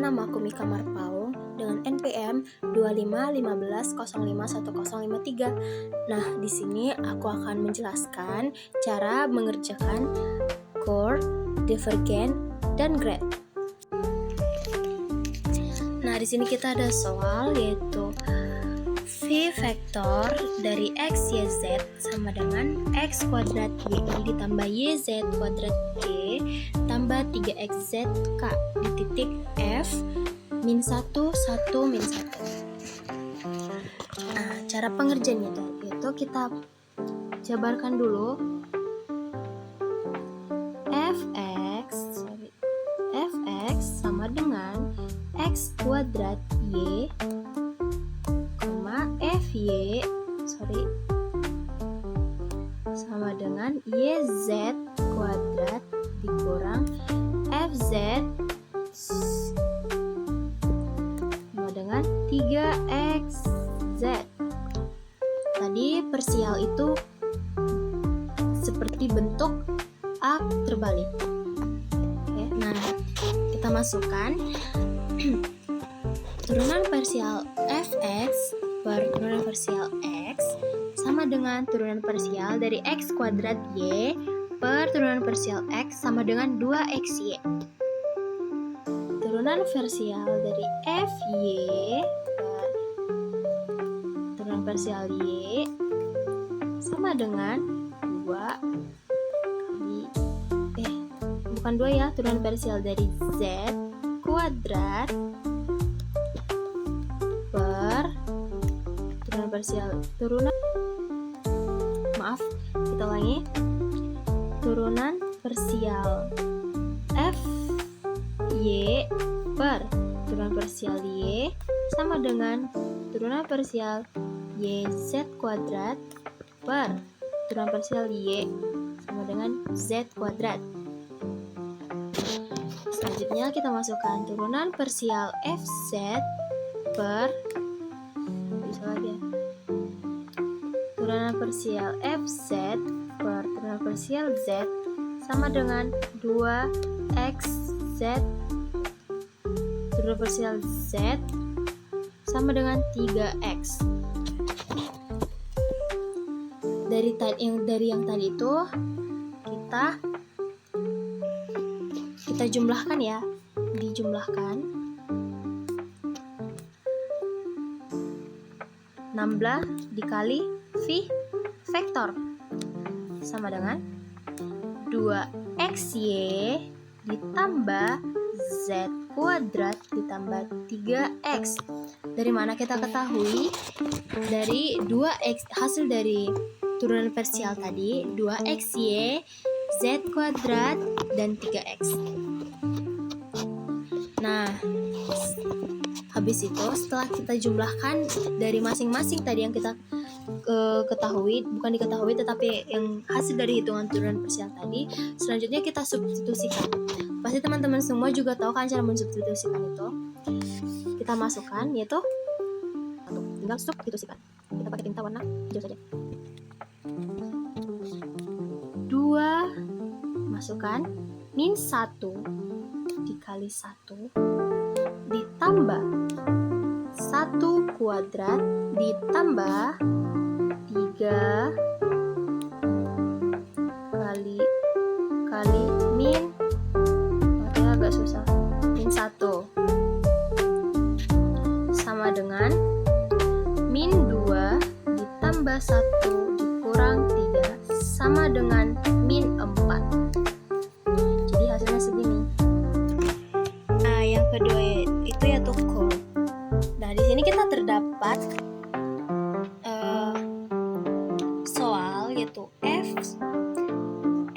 namaku Mika Marpaung dengan NPM 2515010153. Nah, di sini aku akan menjelaskan cara mengerjakan chord, divergen, dan grad. Nah, di sini kita ada soal yaitu V vektor dari X, Y, Z sama dengan X kuadrat Y ditambah YZ kuadrat G tambah 3XZ K di titik F min 1, 1, min 1. Nah, cara pengerjaannya yaitu kita jabarkan dulu Fx sama dengan X kuadrat Y Fy sama dengan YZ kuadrat dikurang FZ sama dengan 3XZ. Tadi parsial itu seperti bentuk A terbalik. Oke, nah kita masukkan turunan parsial Fx per turunan parsial X sama dengan turunan parsial dari X kuadrat Y per turunan parsial X sama dengan 2XY. Turunan parsial dari Fy per turunan parsial Y sama dengan 2 ya, turunan parsial dari Z kuadrat per kita ulangi, turunan parsial Fy per turunan parsial Y sama dengan turunan parsial YZ kuadrat per turunan parsial Y sama dengan Z kuadrat. Selanjutnya kita masukkan turunan parsial Fz per turunan parsial Fz per turunan parsial Z sama dengan 2XZ turunan parsial Z sama dengan 3X. Dari yang tadi itu kita jumlahkan ya, dijumlahkan 16 dikali V vektor sama dengan 2XY ditambah Z kuadrat ditambah 3X. Dari mana kita ketahui? Dari 2X, hasil dari turunan parsial tadi 2XY, Z kuadrat, dan 3X. Nah, habis itu setelah kita jumlahkan dari masing-masing tadi yang kita bukan diketahui tetapi yang hasil dari hitungan turunan parsial tadi, selanjutnya kita substitusikan. Pasti teman-teman semua juga tahu kan cara mensubstitusikan itu. Kita masukkan yaitu tinggal substitusikan. Kita pakai tinta warna hijau saja. 2 masukkan min 1 dikali 1 ditambah 1 kuadrat ditambah 3 kali min, agak susah, min 1 sama dengan min 2 ditambah 1 dikurang 3 sama dengan min 4. Jadi hasilnya segini. Nah, yang kedua itu yaitu chord. Nah, di sini kita terdapat soal yaitu F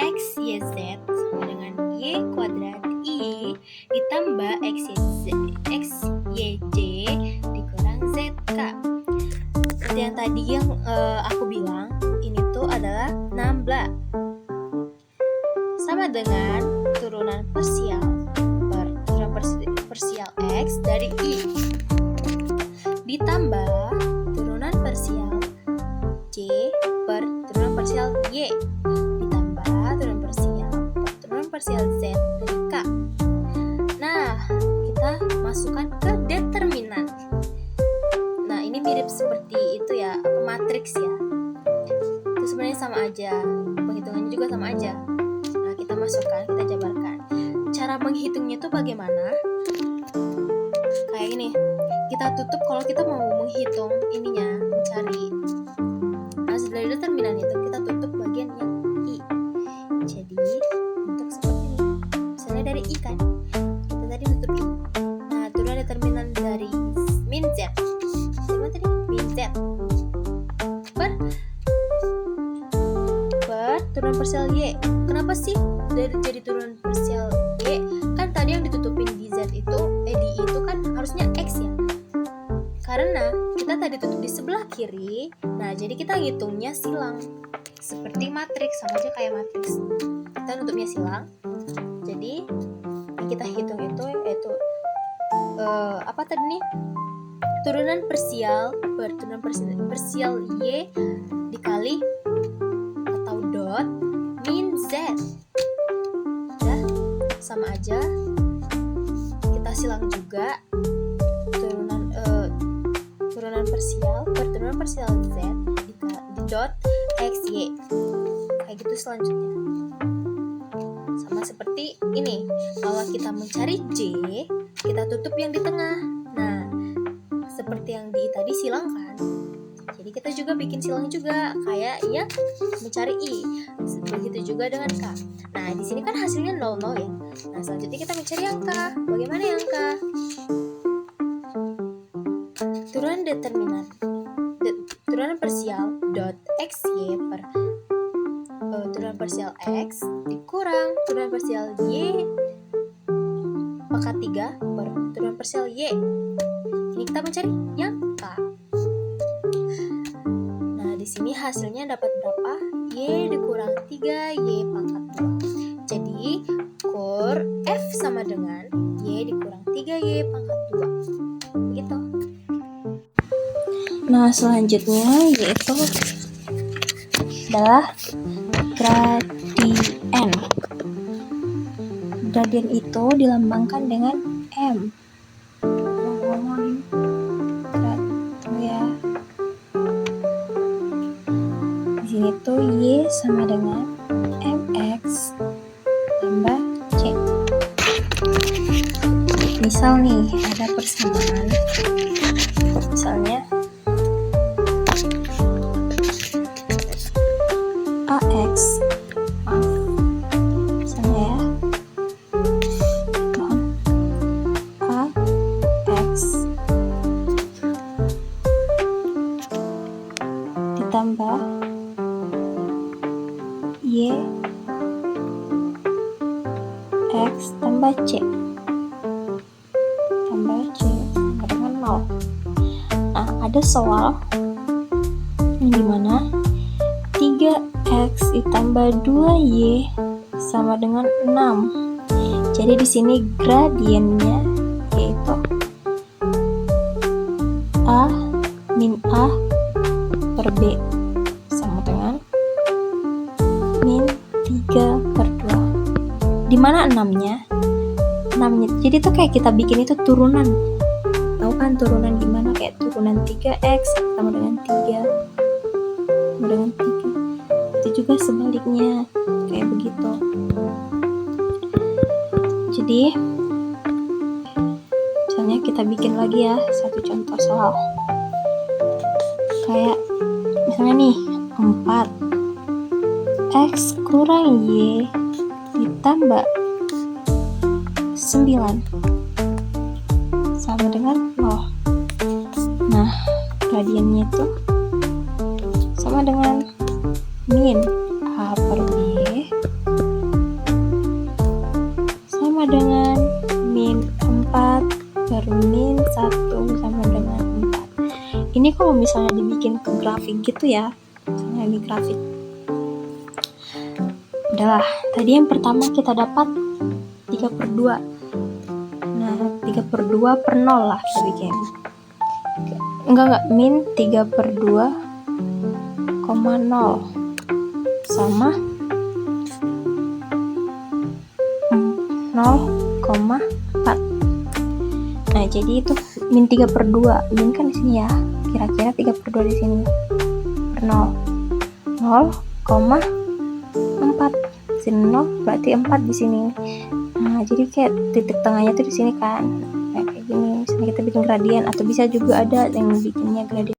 X Y Z sama dengan Y kuadrat I ditambah X Y J dikurang Z K. Seperti yang tadi aku bilang, ini tuh adalah 16 sama dengan turunan parsial per turunan parsial X dari I ditambah turunan parsial J per turunan parsial Y ditambah turunan parsial Z dari K. Nah, kita masukkan ke determinan. Nah, ini mirip seperti itu ya, matriks ya. Itu sebenarnya sama aja, penghitungannya juga sama aja. Nah, kita masukkan, kita jabarkan. Cara menghitungnya itu bagaimana? Kayak gini, kita tutup kalau kita mau menghitung ininya, mencari hasil dari determinan itu, kita tutup bagian yang I. Jadi, untuk seperti ini. Misalnya dari I kan, kita tadi tutup I. Nah, turunan determinan dari min Z. Gimana tadi? Min Z. Turunan parsial Y. Kenapa sih jadi turunan parsial Y? Kan tadi yang ditutupin di Z itu, di I itu kan harusnya X ya. Karena kita tadi tutup di sebelah kiri, nah jadi kita hitungnya silang. Seperti matriks, sama aja kayak matriks. Kita tutupnya silang. Jadi yang kita hitung itu yaitu apa tadi nih? Turunan parsial parsial Y dikali dot min Z. Udah, sama aja. Kita silang juga turunan parsial Z di dot XY. Kayak gitu selanjutnya. Sama seperti ini. Kalau kita mencari J, kita tutup yang di tengah. Nah, seperti yang di tadi silang kan. Jadi kita juga bikin silang juga kayak yang mencari I. Begitu juga dengan K. Nah, di sini kan hasilnya 0, 0 ya. Nah, selanjutnya kita mencari yang K. Bagaimana yang K? Turunan determinan. Turunan parsial dot XY per turunan parsial X dikurang turunan parsial Y pangkat 3 per turunan parsial Y. Ini kita mencari yang K. Di sini hasilnya dapat berapa? Y dikurang 3Y pangkat 2. Jadi, kur F sama dengan Y dikurang 3Y pangkat 2. Begitu. Nah, selanjutnya yaitu adalah gradien. Gradien itu dilambangkan dengan M. Itu Y sama dengan MX tambah C. Misal nih ada persamaan, misalnya AX, misalnya ya, AX ditambah Y X tambah C sama dengan 0. Nah, ada soal yang dimana 3X ditambah 2Y sama dengan 6. Jadi di sini gradiennya yaitu A min A per B sama dengan min 3/2. Di mana 6-nya? 6-nya. Jadi tuh kayak kita bikin itu turunan. Tahu kan turunan gimana? Kayak turunan 3x sama dengan 3 sama dengan 3. Itu juga sebaliknya kayak begitu. Jadi misalnya kita bikin lagi ya satu contoh soal. Kayak misalnya nih 4 X kurang Y ditambah 9 sama dengan 0. Nah, gradiennya itu sama dengan min A per B sama dengan min 4 per min 1 sama dengan 4. Ini kalau misalnya dibikin ke grafik gitu ya, misalnya ini grafik. Udahlah, tadi yang pertama kita dapat 3/2. Nah, 3/2 per 0 lah kita bikin. Enggak, min 3/2, 0 sama 0,4. Nah, jadi itu min 3/2. Min kan di sini ya. Kira-kira 3/2 di sini. Per 0,4. Sini 0 berarti 4 di sini. Nah, jadi kayak titik tengahnya tuh di sini kan. Nah, kayak gini. Misalnya kita bikin gradien atau bisa juga ada yang bikinnya gradien